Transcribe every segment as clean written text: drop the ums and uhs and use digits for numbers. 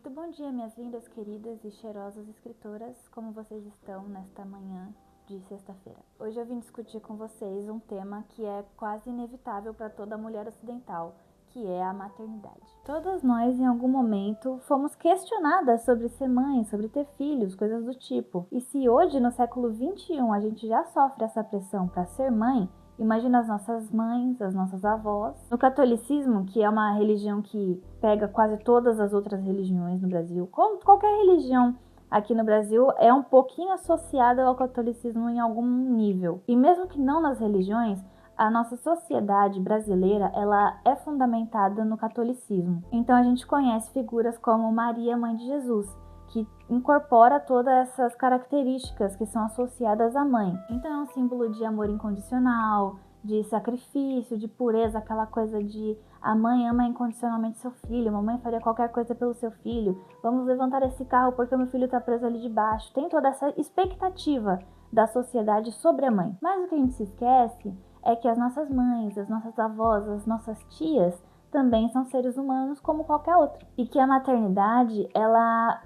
Muito bom dia, minhas lindas, queridas e cheirosas escritoras, como vocês estão nesta manhã de sexta-feira? Hoje eu vim discutir com vocês um tema que é quase inevitável para toda mulher ocidental, que é a maternidade. Todas nós, em algum momento, fomos questionadas sobre ser mãe, sobre ter filhos, coisas do tipo. E se hoje, no século XXI, a gente já sofre essa pressão para ser mãe, imagina as nossas mães, as nossas avós. No catolicismo, que é uma religião que pega quase todas as outras religiões no Brasil, como qualquer religião aqui no Brasil é um pouquinho associada ao catolicismo em algum nível. E mesmo que não nas religiões, a nossa sociedade brasileira, ela é fundamentada no catolicismo. Então a gente conhece figuras como Maria, mãe de Jesus, que incorpora todas essas características que são associadas à mãe. Então é um símbolo de amor incondicional, de sacrifício, de pureza, aquela coisa de a mãe ama incondicionalmente seu filho, a mamãe faria qualquer coisa pelo seu filho, vamos levantar esse carro porque o meu filho está preso ali debaixo. Tem toda essa expectativa da sociedade sobre a mãe. Mas o que a gente se esquece é que as nossas mães, as nossas avós, as nossas tias também são seres humanos como qualquer outro. E que a maternidade, ela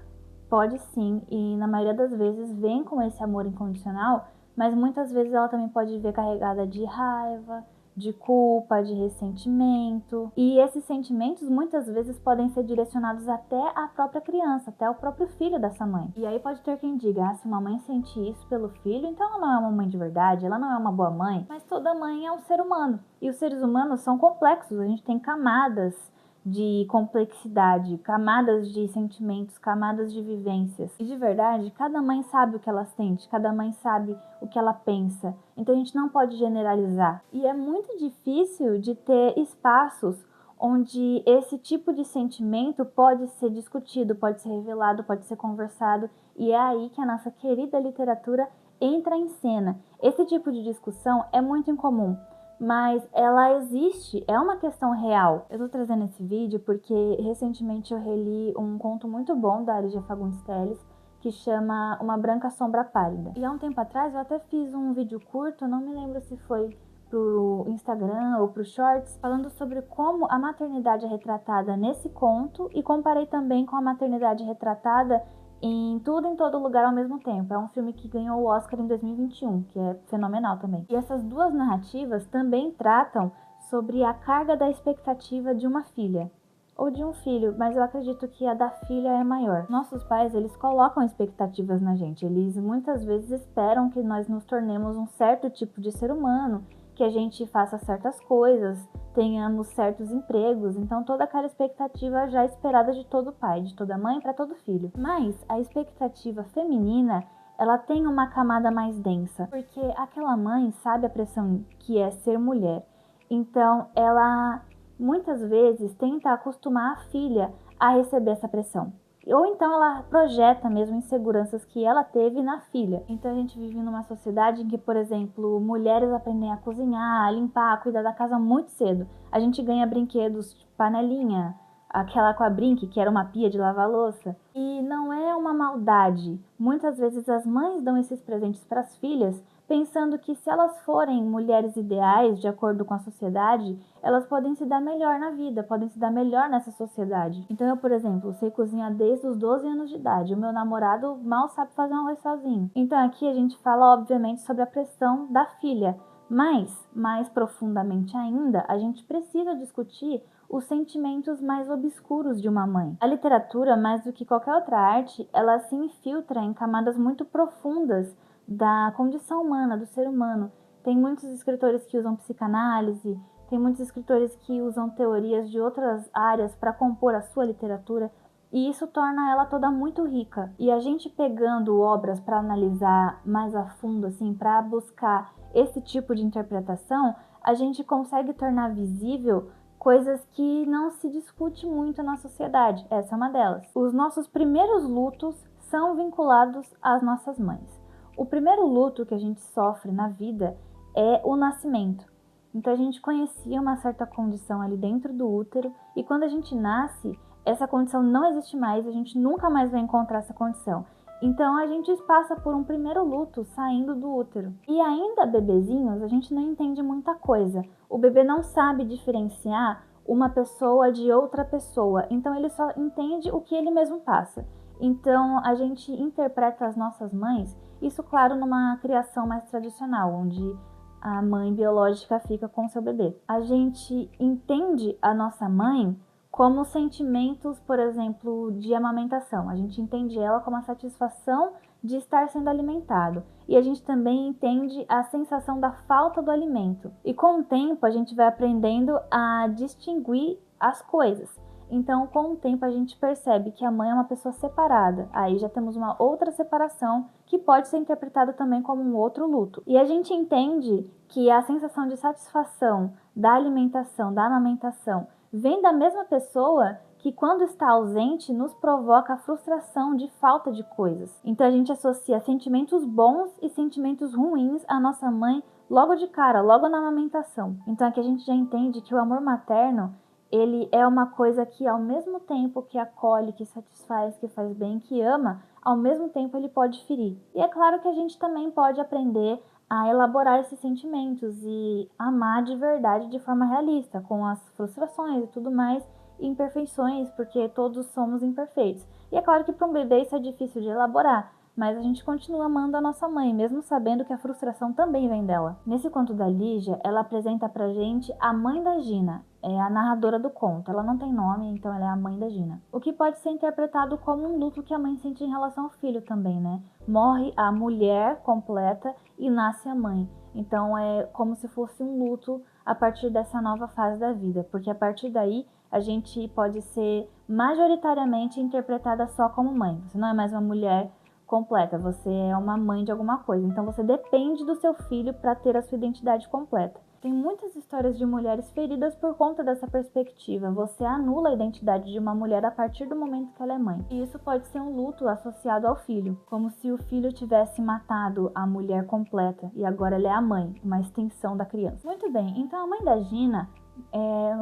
pode sim, e na maioria das vezes vem com esse amor incondicional, mas muitas vezes ela também pode vir carregada de raiva, de culpa, de ressentimento. E esses sentimentos muitas vezes podem ser direcionados até à própria criança, até ao próprio filho dessa mãe. E aí pode ter quem diga, se uma mãe sente isso pelo filho, então ela não é uma mãe de verdade, ela não é uma boa mãe. Mas toda mãe é um ser humano. E os seres humanos são complexos, a gente tem camadas de complexidade, camadas de sentimentos, camadas de vivências. E de verdade, cada mãe sabe o que ela sente, cada mãe sabe o que ela pensa. Então a gente não pode generalizar. E é muito difícil de ter espaços onde esse tipo de sentimento pode ser discutido, pode ser revelado, pode ser conversado. E é aí que a nossa querida literatura entra em cena. Esse tipo de discussão é muito incomum, mas ela existe, é uma questão real. Eu tô trazendo esse vídeo porque recentemente eu reli um conto muito bom da Lígia Fagundes Telles, que chama Uma Branca Sombra Pálida. E há um tempo atrás eu até fiz um vídeo curto, não me lembro se foi pro Instagram ou pro Shorts, falando sobre como a maternidade é retratada nesse conto e comparei também com a maternidade retratada em Tudo em Todo Lugar ao Mesmo Tempo. É um filme que ganhou o Oscar em 2021, que é fenomenal também. E essas duas narrativas também tratam sobre a carga da expectativa de uma filha ou de um filho, mas eu acredito que a da filha é maior. Nossos pais, eles colocam expectativas na gente. Eles muitas vezes esperam que nós nos tornemos um certo tipo de ser humano, que a gente faça certas coisas, tenhamos certos empregos, então toda aquela expectativa já é esperada de todo pai, de toda mãe para todo filho. Mas a expectativa feminina, ela tem uma camada mais densa, porque aquela mãe sabe a pressão que é ser mulher, então ela muitas vezes tenta acostumar a filha a receber essa pressão. Ou então ela projeta mesmo inseguranças que ela teve na filha. Então a gente vive numa sociedade em que, por exemplo, mulheres aprendem a cozinhar, a limpar, a cuidar da casa muito cedo. A gente ganha brinquedos de panelinha, aquela com a Brinque, que era uma pia de lavar louça. E não é uma maldade. Muitas vezes as mães dão esses presentes para as filhas, pensando que se elas forem mulheres ideais, de acordo com a sociedade, elas podem se dar melhor na vida, podem se dar melhor nessa sociedade. Então eu, por exemplo, sei cozinhar desde os 12 anos de idade. O meu namorado mal sabe fazer um arroz sozinho. Então aqui a gente fala, obviamente, sobre a pressão da filha. Mas, mais profundamente ainda, a gente precisa discutir os sentimentos mais obscuros de uma mãe. A literatura, mais do que qualquer outra arte, ela se infiltra em camadas muito profundas da condição humana, do ser humano. Tem muitos escritores que usam psicanálise, tem muitos escritores que usam teorias de outras áreas para compor a sua literatura, e isso torna ela toda muito rica. E a gente pegando obras para analisar mais a fundo, assim, para buscar esse tipo de interpretação, a gente consegue tornar visível coisas que não se discute muito na sociedade. Essa é uma delas. Os nossos primeiros lutos são vinculados às nossas mães. O primeiro luto que a gente sofre na vida é o nascimento. Então a gente conhecia uma certa condição ali dentro do útero e quando a gente nasce, essa condição não existe mais, a gente nunca mais vai encontrar essa condição. Então a gente passa por um primeiro luto saindo do útero. E ainda bebezinhos, a gente não entende muita coisa. O bebê não sabe diferenciar uma pessoa de outra pessoa. Então ele só entende o que ele mesmo passa. Então a gente interpreta as nossas mães, isso claro numa criação mais tradicional, onde a mãe biológica fica com seu bebê. A gente entende a nossa mãe como sentimentos, por exemplo, de amamentação. A gente entende ela como a satisfação de estar sendo alimentado. E a gente também entende a sensação da falta do alimento. E com o tempo a gente vai aprendendo a distinguir as coisas. Então, com o tempo, a gente percebe que a mãe é uma pessoa separada. Aí já temos uma outra separação que pode ser interpretada também como um outro luto. E a gente entende que a sensação de satisfação da alimentação, da amamentação, vem da mesma pessoa que, quando está ausente, nos provoca a frustração de falta de coisas. Então, a gente associa sentimentos bons e sentimentos ruins à nossa mãe logo de cara, logo na amamentação. Então, aqui a gente já entende que o amor materno ele é uma coisa que, ao mesmo tempo que acolhe, que satisfaz, que faz bem, que ama, ao mesmo tempo ele pode ferir. E é claro que a gente também pode aprender a elaborar esses sentimentos e amar de verdade de forma realista, com as frustrações e tudo mais, e imperfeições, porque todos somos imperfeitos. E é claro que para um bebê isso é difícil de elaborar, mas a gente continua amando a nossa mãe, mesmo sabendo que a frustração também vem dela. Nesse conto da Lígia, ela apresenta pra gente a mãe da Gina, é a narradora do conto. Ela não tem nome, então ela é a mãe da Gina. O que pode ser interpretado como um luto que a mãe sente em relação ao filho também, né? Morre a mulher completa e nasce a mãe. Então é como se fosse um luto a partir dessa nova fase da vida, porque a partir daí a gente pode ser majoritariamente interpretada só como mãe. Você não é mais uma mulher completa, você é uma mãe de alguma coisa, então você depende do seu filho para ter a sua identidade completa. Tem muitas histórias de mulheres feridas por conta dessa perspectiva. Você anula a identidade de uma mulher a partir do momento que ela é mãe. E isso pode ser um luto associado ao filho, como se o filho tivesse matado a mulher completa e agora ela é a mãe, uma extensão da criança. Muito bem, então a mãe da Gina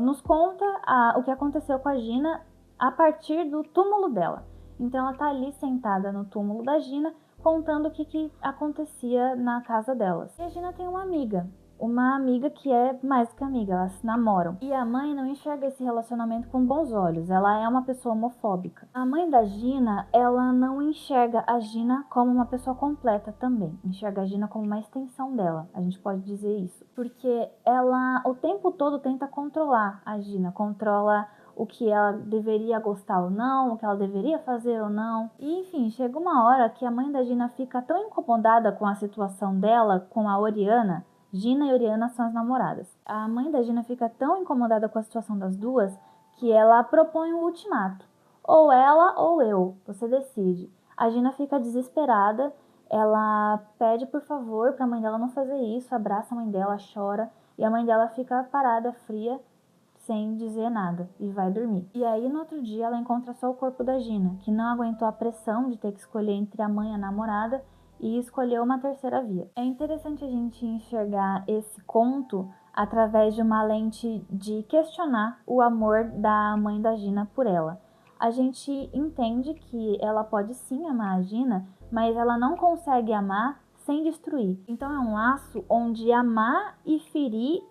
nos conta o que aconteceu com a Gina a partir do túmulo dela. Então ela tá ali sentada no túmulo da Gina, contando o que acontecia na casa delas. E a Gina tem uma amiga que é mais que amiga, elas se namoram. E a mãe não enxerga esse relacionamento com bons olhos, ela é uma pessoa homofóbica. A mãe da Gina, ela não enxerga a Gina como uma pessoa completa também, enxerga a Gina como uma extensão dela, a gente pode dizer isso. Porque ela o tempo todo tenta controlar a Gina, controla o que ela deveria gostar ou não, o que ela deveria fazer ou não. E enfim, chega uma hora que a mãe da Gina fica tão incomodada com a situação dela, com a Oriana. Gina e Oriana são as namoradas. A mãe da Gina fica tão incomodada com a situação das duas que ela propõe um ultimato. Ou ela ou eu, você decide. A Gina fica desesperada, ela pede por favor para a mãe dela não fazer isso, abraça a mãe dela, chora, e a mãe dela fica parada, fria, sem dizer nada, e vai dormir. E aí no outro dia ela encontra só o corpo da Gina, que não aguentou a pressão de ter que escolher entre a mãe e a namorada e escolheu uma terceira via. É interessante a gente enxergar esse conto através de uma lente de questionar o amor da mãe da Gina por ela. A gente entende que ela pode sim amar a Gina, mas ela não consegue amar sem destruir. Então é um laço onde amar e ferir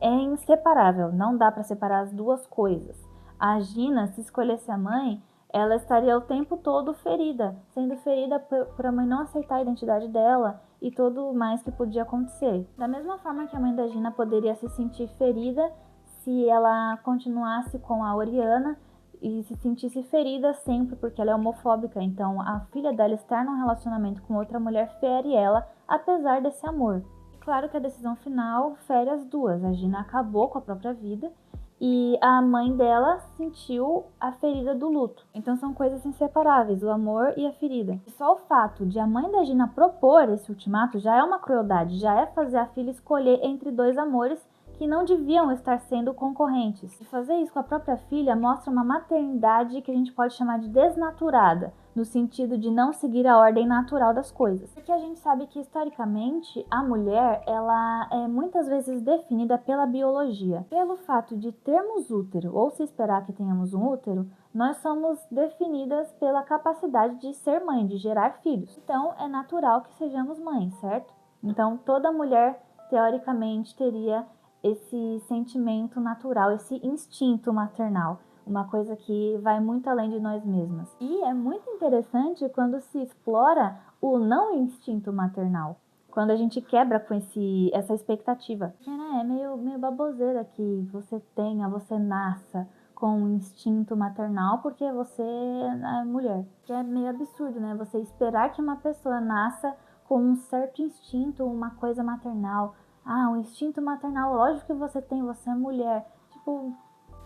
é inseparável, não dá para separar as duas coisas. A Gina, se escolhesse a mãe, ela estaria o tempo todo ferida, sendo ferida por a mãe não aceitar a identidade dela e tudo mais que podia acontecer. Da mesma forma que a mãe da Gina poderia se sentir ferida se ela continuasse com a Oriana e se sentisse ferida sempre porque ela é homofóbica, então a filha dela estar num relacionamento com outra mulher fere ela, apesar desse amor. Claro que a decisão final fere as duas. A Gina acabou com a própria vida e a mãe dela sentiu a ferida do luto. Então são coisas inseparáveis, o amor e a ferida. E só o fato de a mãe da Gina propor esse ultimato já é uma crueldade, já é fazer a filha escolher entre dois amores que não deviam estar sendo concorrentes. E fazer isso com a própria filha mostra uma maternidade que a gente pode chamar de desnaturada, no sentido de não seguir a ordem natural das coisas. Porque a gente sabe que, historicamente, a mulher, ela é muitas vezes definida pela biologia. Pelo fato de termos útero, ou se esperar que tenhamos um útero, nós somos definidas pela capacidade de ser mãe, de gerar filhos. Então, é natural que sejamos mães, certo? Então, toda mulher, teoricamente, teria esse sentimento natural, esse instinto maternal, uma coisa que vai muito além de nós mesmas. E é muito interessante quando se explora o não instinto maternal, quando a gente quebra com essa expectativa. Porque, né, é meio baboseira que você nasça com um instinto maternal porque você é mulher. Que é meio absurdo, né? Você esperar que uma pessoa nasça com um certo instinto, uma coisa maternal. Ah, um instinto maternal, lógico que você é mulher. Tipo,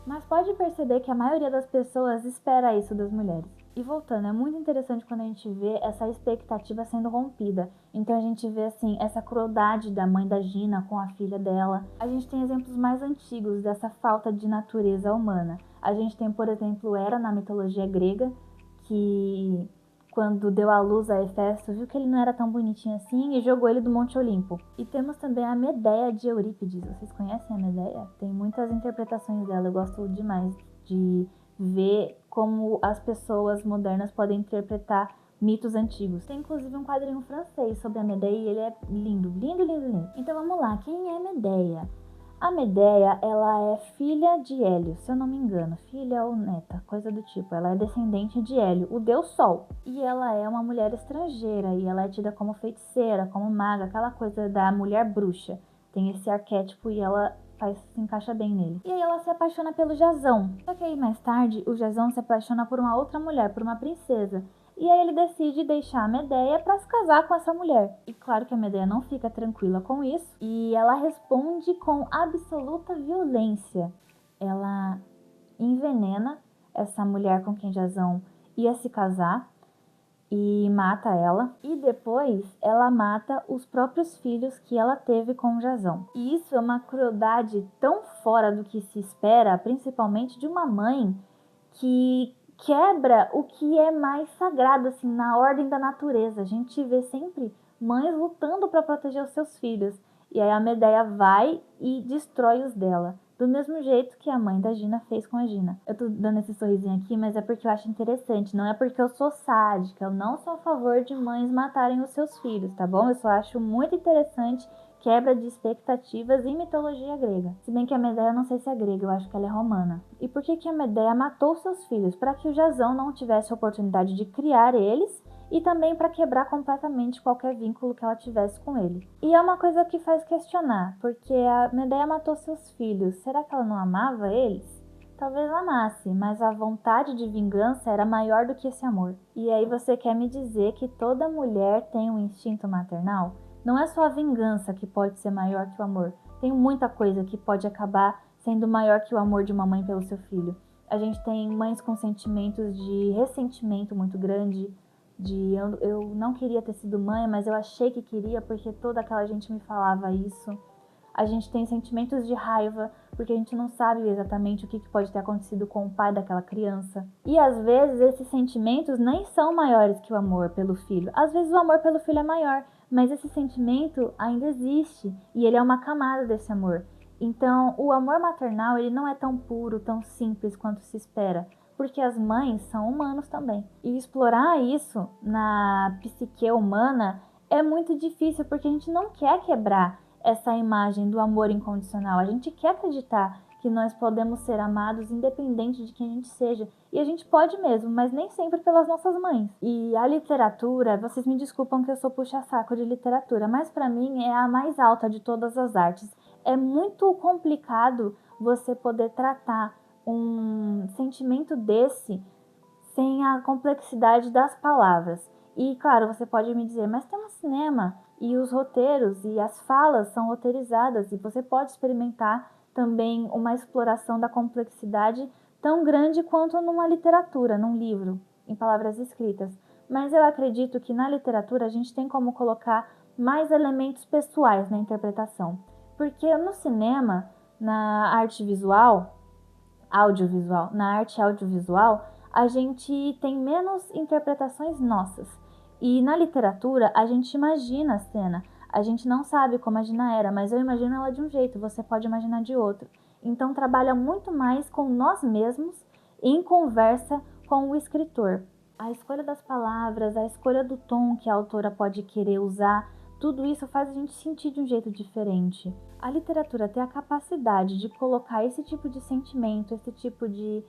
mas pode perceber que a maioria das pessoas espera isso das mulheres. E voltando, é muito interessante quando a gente vê essa expectativa sendo rompida. Então a gente vê assim, essa crueldade da mãe da Gina com a filha dela. A gente tem exemplos mais antigos dessa falta de natureza humana. A gente tem, por exemplo, Hera na mitologia grega, que quando deu à luz a Hefesto, viu que ele não era tão bonitinho assim e jogou ele do Monte Olimpo. E temos também a Medeia de Eurípides. Vocês conhecem a Medeia? Tem muitas interpretações dela, eu gosto demais de ver como as pessoas modernas podem interpretar mitos antigos. Tem inclusive um quadrinho francês sobre a Medeia e ele é lindo, lindo, lindo, lindo. Então vamos lá, quem é Medeia? A Medeia, ela é filha de Hélio, se eu não me engano, filha ou neta, coisa do tipo. Ela é descendente de Hélio, o deus Sol. E ela é uma mulher estrangeira e ela é tida como feiticeira, como maga, aquela coisa da mulher bruxa. Tem esse arquétipo e ela se encaixa bem nele. E aí ela se apaixona pelo Jasão. Só que aí mais tarde, o Jasão se apaixona por uma outra mulher, por uma princesa. E aí ele decide deixar a Medeia para se casar com essa mulher. E claro que a Medeia não fica tranquila com isso. E ela responde com absoluta violência. Ela envenena essa mulher com quem Jasão ia se casar e mata ela. E depois ela mata os próprios filhos que ela teve com Jasão. E isso é uma crueldade tão fora do que se espera, principalmente de uma mãe que quebra o que é mais sagrado, assim, na ordem da natureza. A gente vê sempre mães lutando para proteger os seus filhos. E aí a Medeia vai e destrói os dela. Do mesmo jeito que a mãe da Gina fez com a Gina. Eu tô dando esse sorrisinho aqui, mas é porque eu acho interessante. Não é porque eu sou sádica. Eu não sou a favor de mães matarem os seus filhos, tá bom? Eu só acho muito interessante quebra de expectativas em mitologia grega. Se bem que a Medeia, eu não sei se é grega, eu acho que ela é romana. E por que a Medeia matou seus filhos? Para que o Jasão não tivesse a oportunidade de criar eles e também para quebrar completamente qualquer vínculo que ela tivesse com ele. E é uma coisa que faz questionar, porque a Medeia matou seus filhos. Será que ela não amava eles? Talvez amasse, mas a vontade de vingança era maior do que esse amor. E aí você quer me dizer que toda mulher tem um instinto maternal? Não é só a vingança que pode ser maior que o amor. Tem muita coisa que pode acabar sendo maior que o amor de uma mãe pelo seu filho. A gente tem mães com sentimentos de ressentimento muito grande, de eu não queria ter sido mãe, mas eu achei que queria porque toda aquela gente me falava isso. A gente tem sentimentos de raiva, porque a gente não sabe exatamente o que pode ter acontecido com o pai daquela criança. E às vezes esses sentimentos nem são maiores que o amor pelo filho. Às vezes o amor pelo filho é maior, mas esse sentimento ainda existe e ele é uma camada desse amor. Então, o amor maternal ele não é tão puro, tão simples quanto se espera, porque as mães são humanos também. E explorar isso na psique humana é muito difícil, porque a gente não quer quebrar essa imagem do amor incondicional. A gente quer acreditar que nós podemos ser amados independente de quem a gente seja. E a gente pode mesmo, mas nem sempre pelas nossas mães. E a literatura, vocês me desculpam que eu sou puxa-saco de literatura, mas para mim é a mais alta de todas as artes. É muito complicado você poder tratar um sentimento desse sem a complexidade das palavras. E claro, você pode me dizer, mas tem um cinema e os roteiros e as falas são roteirizadas e você pode experimentar também uma exploração da complexidade tão grande quanto numa literatura, num livro, em palavras escritas. Mas eu acredito que na literatura a gente tem como colocar mais elementos pessoais na interpretação. Porque no cinema, na arte visual, na arte audiovisual, a gente tem menos interpretações nossas. E na literatura, a gente imagina a cena. A gente não sabe como a Gina era, mas eu imagino ela de um jeito, você pode imaginar de outro. Então trabalha muito mais com nós mesmos em conversa com o escritor. A escolha das palavras, a escolha do tom que a autora pode querer usar tudo isso faz a gente sentir de um jeito diferente. A literatura tem a capacidade de colocar esse tipo de sentimento, esse tipo de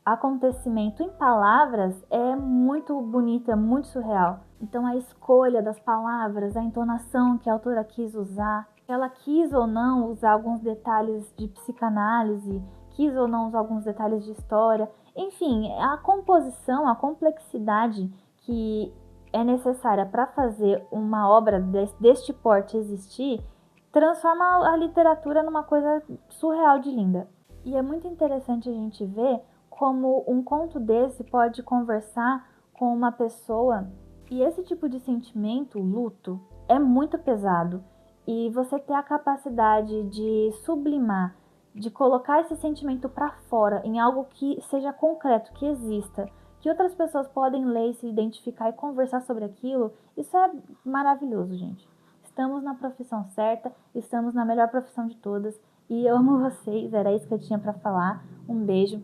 acontecimento em palavras é muito bonita, muito surreal. Então a escolha das palavras, a entonação que a autora quis usar, ela quis ou não usar alguns detalhes de psicanálise, quis ou não usar alguns detalhes de história, enfim, a composição, a complexidade que é necessária para fazer uma obra deste porte existir, transforma a literatura numa coisa surreal de linda. E é muito interessante a gente ver como um conto desse pode conversar com uma pessoa. E esse tipo de sentimento, luto, é muito pesado. E você ter a capacidade de sublimar, de colocar esse sentimento para fora em algo que seja concreto, que exista, que outras pessoas podem ler e se identificar e conversar sobre aquilo, isso é maravilhoso, gente. Estamos na profissão certa, estamos na melhor profissão de todas. E eu amo vocês, era isso que eu tinha para falar. Um beijo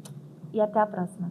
e até a próxima.